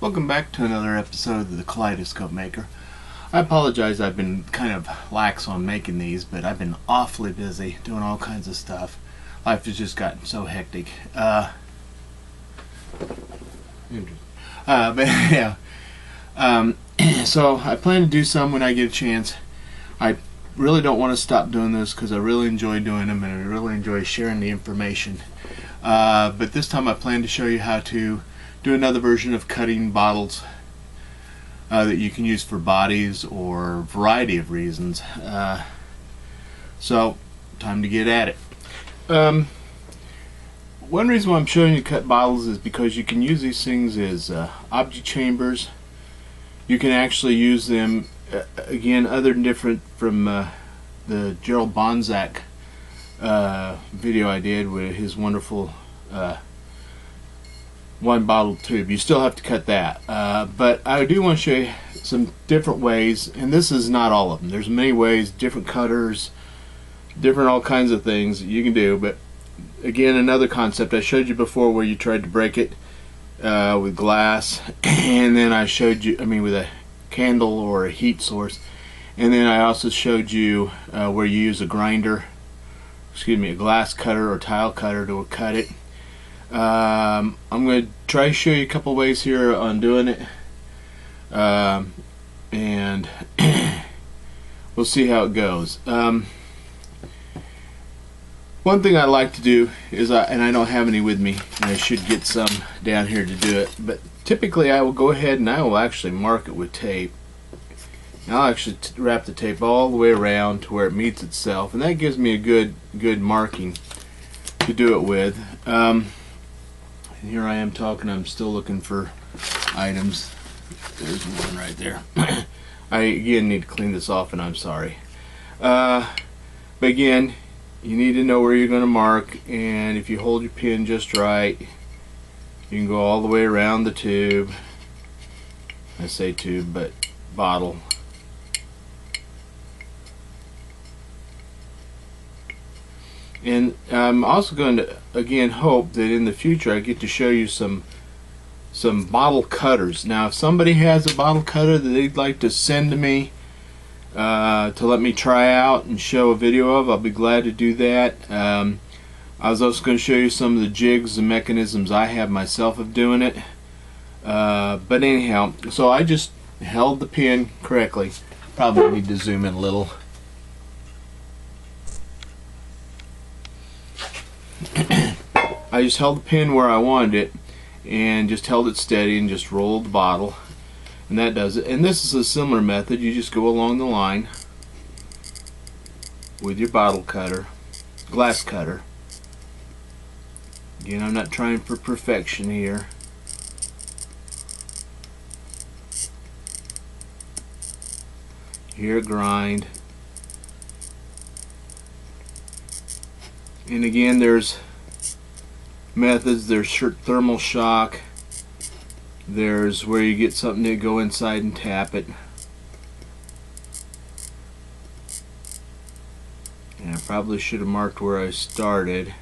Welcome back to another episode of the Kaleidoscope Maker. I apologize, I've been kind of lax on making these, but I've been awfully busy doing all kinds of stuff. Life has just gotten so hectic. But yeah. So I plan to do some when I get a chance. I really don't want to stop doing this because I really enjoy doing them and I really enjoy sharing the information. But this time I plan to show you how to do another version of cutting bottles that you can use for bodies or a variety of reasons. So, time to get at it. One reason why I'm showing you cut bottles is because you can use these things as object chambers. You can actually use them, again, other than different from the Gerald Bonzak video I did with his wonderful one bottle tube. You still have to cut that, but I do want to show you some different ways, and this is not all of them. There's many ways, different cutters, different all kinds of things that you can do. But again, another concept I showed you before where you tried to break it with glass, and then I showed you, with a candle or a heat source, and then I also showed you where you use a grinder, a glass cutter or tile cutter to cut it. I'm going to try to show you a couple ways here on doing it, and we'll see how it goes. One thing I like to do is, and I don't have any with me, and I should get some down here to do it, but typically I will go ahead and I will actually mark it with tape. And I'll actually wrap the tape all the way around to where it meets itself, and that gives me a good marking to do it with. And here I am talking, I'm still looking for items. There's one right there. I again need to clean this off, and I'm sorry. But again, you need to know where you're going to mark, and if you hold your pin just right, you can go all the way around the tube. I say tube, but bottle. And I'm also going to again hope that in the future I get to show you some bottle cutters. Now if somebody has a bottle cutter that they'd like to send to me to let me try out and show a video of, I'll be glad to do that. I was also going to show you some of the jigs and mechanisms I have myself of doing it. But anyhow, so I just held the pin correctly. Probably need to zoom in a little. I just held the pin where I wanted it and just held it steady and just rolled the bottle, and that does it. And this is a similar method. You just go along the line with your bottle cutter, glass cutter. Again, I'm not trying for perfection here. Here, grind. And again, there's methods. There's thermal shock. There's where you get something to go inside and tap it. And I probably should have marked where I started.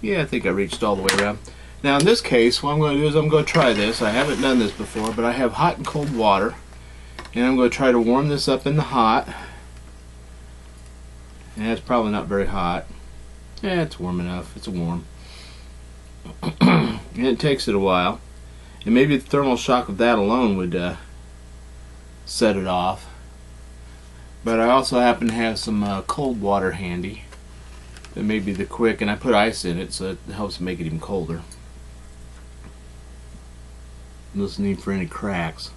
Yeah, I think I reached all the way around. Now in this case, what I'm going to do is I'm going to try this. I haven't done this before, but I have hot and cold water, and I'm going to try to warm this up in the hot. And it's probably not very hot. Yeah, it's warm enough. It's warm. And it takes it a while. And maybe the thermal shock of that alone would set it off. But I also happen to have some cold water handy. That may be the quick, and I put ice in it so it helps make it even colder. No need for any cracks.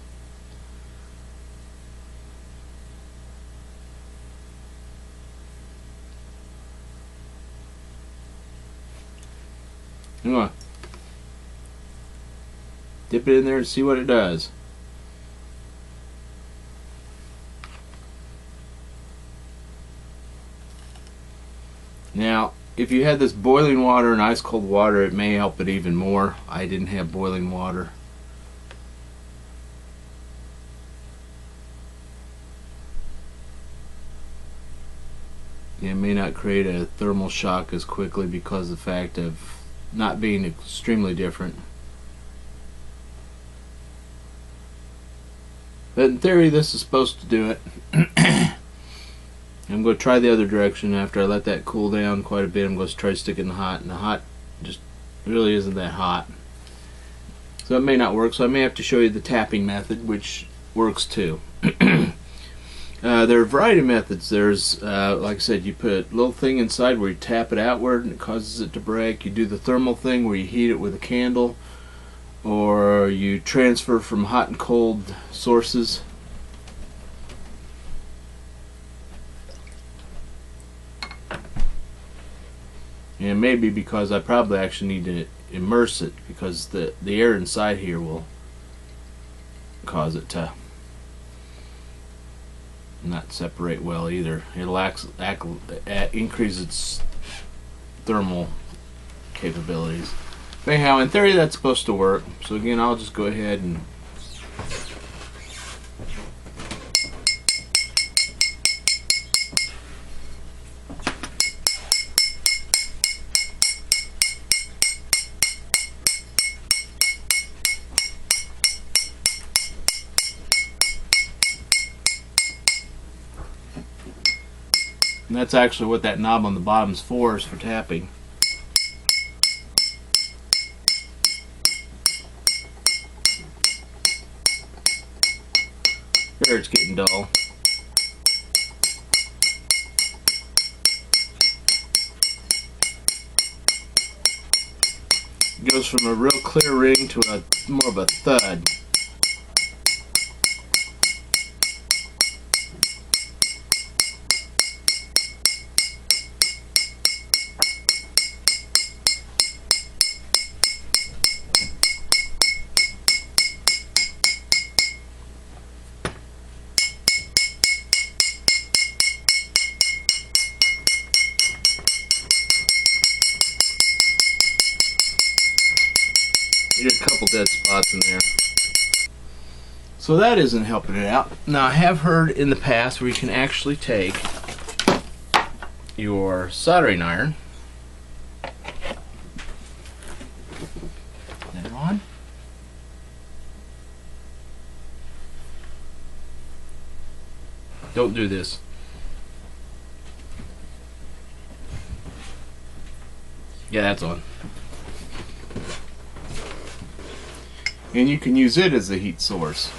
I'm gonna dip it in there and see what it does. Now, if you had this boiling water and ice cold water, it may help it even more. I didn't have boiling water. It may not create a thermal shock as quickly because of the fact of not being extremely different. But in theory, this is supposed to do it. I'm going to try the other direction after I let that cool down quite a bit. I'm going to try to stick it in the hot, and the hot just really isn't that hot. So it may not work, so I may have to show you the tapping method, which works too. There are a variety of methods. There's, like I said, you put a little thing inside where you tap it outward and it causes it to break. You do the thermal thing where you heat it with a candle, or you transfer from hot and cold sources. And maybe because I probably actually need to immerse it, because the air inside here will cause it to not separate well either. It'll increase its thermal capabilities. But anyhow, in theory that's supposed to work. So again, I'll just go ahead and and that's actually what that knob on the bottom is for tapping. There, it's getting dull. It goes from a real clear ring to a more of a thud. There's a couple dead spots in there. So that isn't helping it out. Now, I have heard in the past where you can actually take your soldering iron, turn it on, don't do this. Yeah, that's on. And you can use it as a heat source.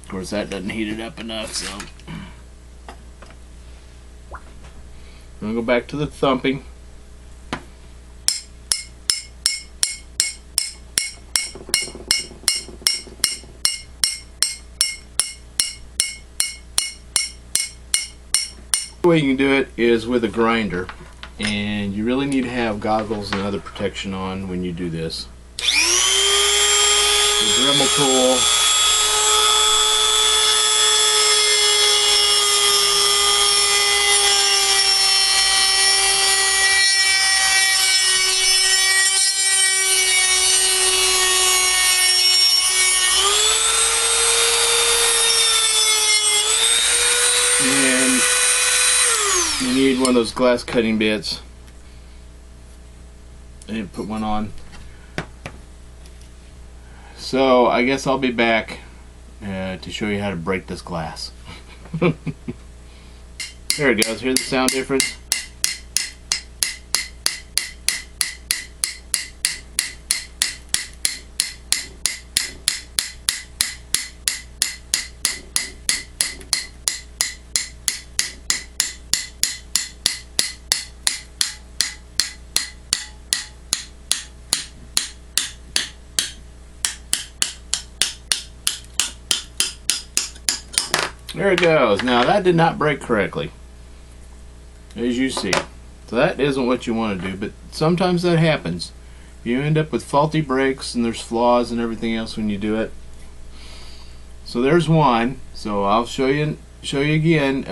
Of course, that doesn't heat it up enough, so I'm going to go back to the thumping. The way you can do it is with a grinder, and you really need to have goggles and other protection on when you do this. The Dremel tool, and you need one of those glass cutting bits. I didn't put one on. So I guess I'll be back to show you how to break this glass. There it goes. Hear the sound difference? There it goes. Now that did not break correctly, as you see. So that isn't what you want to do, but sometimes that happens. You end up with faulty brakes and there's flaws and everything else when you do it. So there's one. So I'll show you again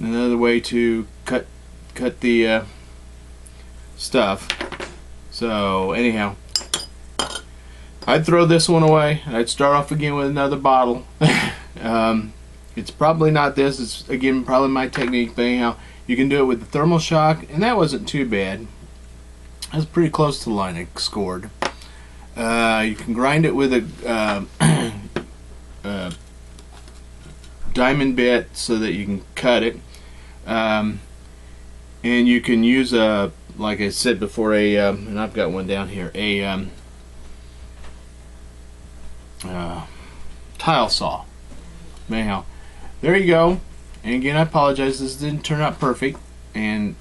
another way to cut the stuff. So anyhow, I'd throw this one away. I'd start off again with another bottle. It's probably not this. It's again probably my technique, but anyhow, you can do it with the thermal shock, and that wasn't too bad. That's pretty close to the line I scored. You can grind it with a diamond bit so that you can cut it, and you can use a, like I said before, and I've got one down here, a tile saw. Anyhow, there you go. And again, I apologize, this didn't turn out perfect, and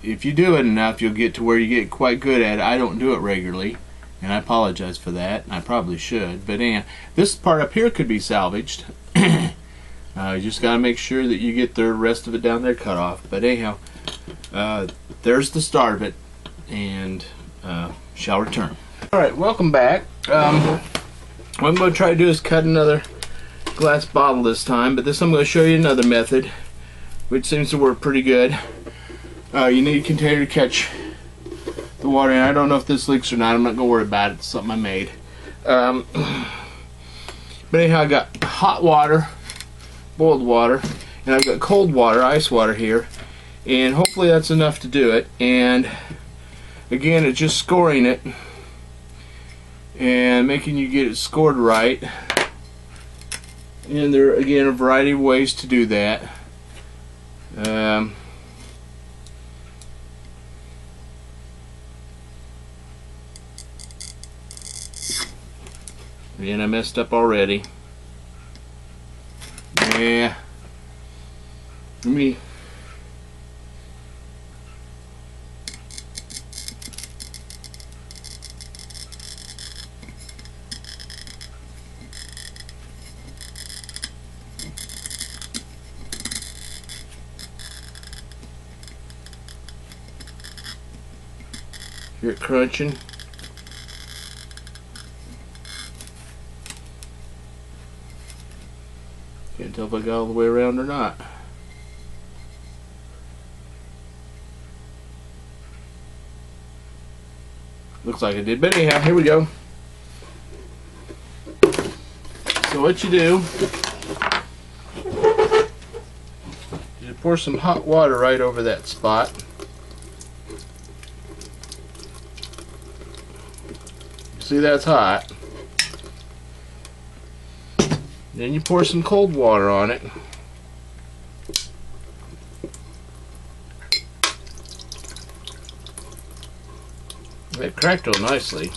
if you do it enough, you'll get to where you get quite good at it. I don't do it regularly, and I apologize for that. I probably should, but anyhow, this part up here could be salvaged. You just got to make sure that you get the rest of it down there cut off. But anyhow, there's the start of it, and shall return. Alright, welcome back. What I'm going to try to do is cut another glass bottle this time, but this I'm going to show you another method which seems to work pretty good. You need a container to catch the water in. I don't know if this leaks or not. I'm not going to worry about it. It's something I made. But anyhow, I got hot water, boiled water, and I've got cold water, ice water here, and hopefully that's enough to do it. And again, it's just scoring it and making you get it scored right. And there are again a variety of ways to do that. And I messed up already. Yeah. Let me hear it crunching. Can't tell if I got all the way around or not. Looks like I did, but anyhow, here we go. So what you do is you pour some hot water right over that spot. See, that's hot. Then you pour some cold water on it. It cracked real nicely.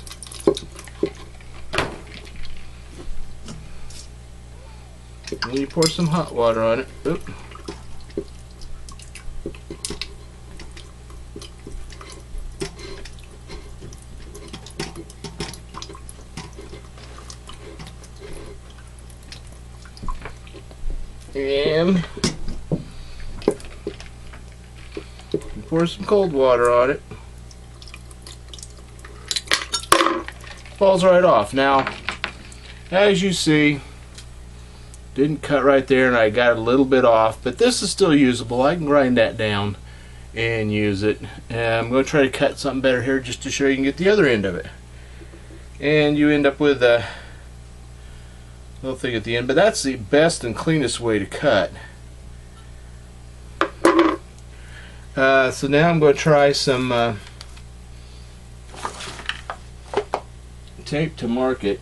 Then you pour some hot water on it. Oop. And you pour some cold water on it. Falls right off. Now, as you see, didn't cut right there, and I got a little bit off, but this is still usable. I can grind that down and use it. And I'm going to try to cut something better here just to show you can get the other end of it. And you end up with a little thing at the end, but that's the best and cleanest way to cut. So now I'm going to try some tape to mark it.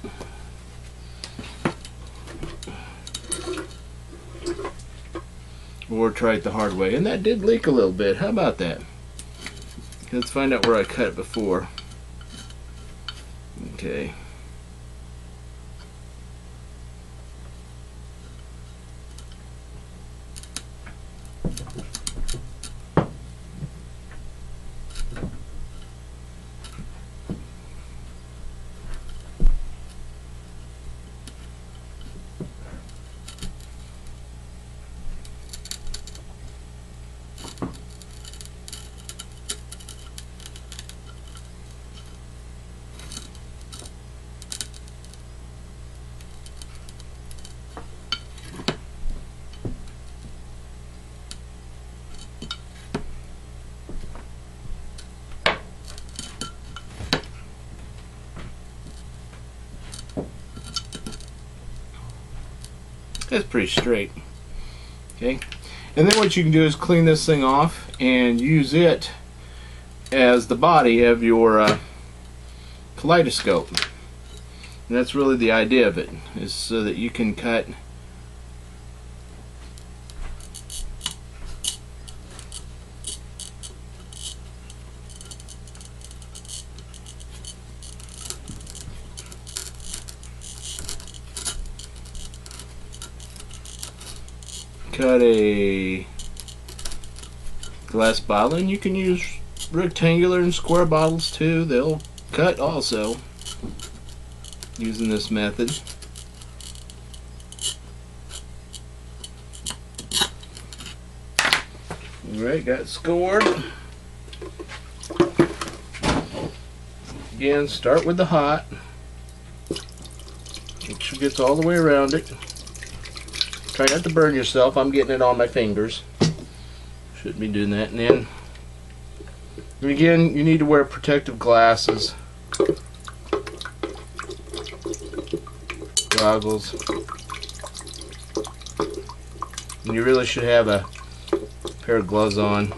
Or try it the hard way. And that did leak a little bit. How about that? Let's find out where I cut it before. Okay. That's pretty straight. Okay, and then what you can do is clean this thing off and use it as the body of your kaleidoscope. And that's really the idea of it, is so that you can cut a glass bottle, and you can use rectangular and square bottles too. They'll cut also using this method. Alright, got it scored. Again, start with the hot. Make sure it gets all the way around it. Try not to burn yourself. I'm getting it on my fingers. Shouldn't be doing that. And again, you need to wear protective glasses, goggles, and you really should have a pair of gloves on.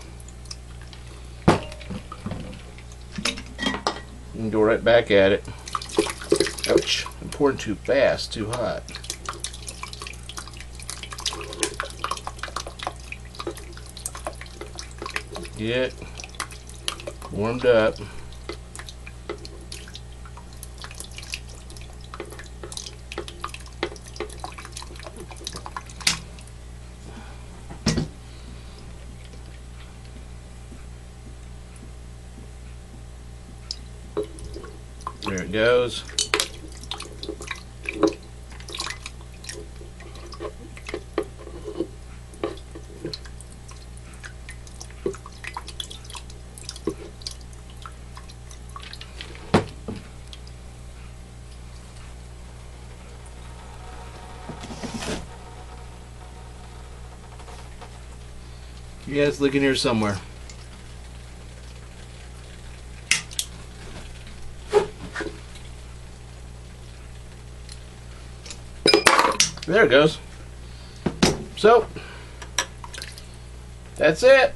And go right back at it. Ouch! I'm pouring too fast, too hot. Get warmed up. There it goes. Yeah, it's looking here somewhere. There it goes. So, that's it.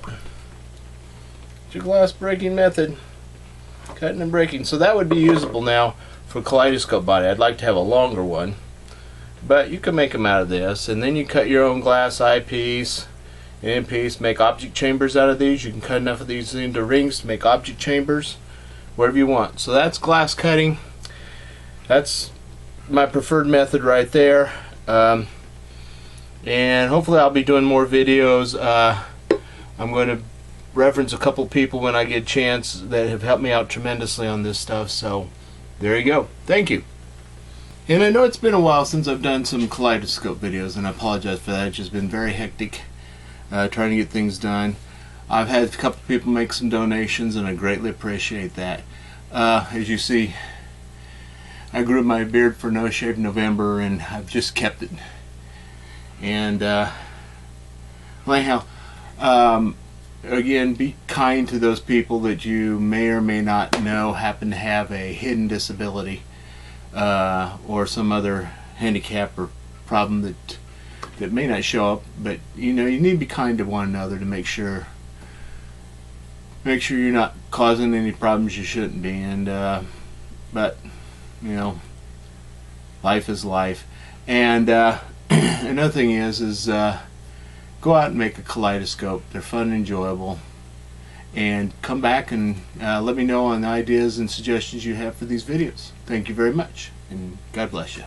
It's your glass breaking method. Cutting and breaking. So that would be usable now for kaleidoscope body. I'd like to have a longer one, but you can make them out of this, and then you cut your own glass eyepiece, end piece, make object chambers out of these. You can cut enough of these into rings to make object chambers, whatever you want. So that's glass cutting. That's my preferred method right there. And hopefully I'll be doing more videos. I'm going to reference a couple people when I get a chance that have helped me out tremendously on this stuff. So there you go. Thank you. And I know it's been a while since I've done some kaleidoscope videos, and I apologize for that. It's just been very hectic trying to get things done. I've had a couple people make some donations, and I greatly appreciate that. As you see, I grew my beard for No Shave November, and I've just kept it. And anyhow, again, be kind to those people that you may or may not know happen to have a hidden disability or some other handicap or problem that may not show up. But you know, you need to be kind to one another to make sure you're not causing any problems you shouldn't be. And but you know, life is life. And another thing is go out and make a kaleidoscope. They're fun and enjoyable. And come back and let me know on ideas and suggestions you have for these videos. Thank you very much, and God bless you.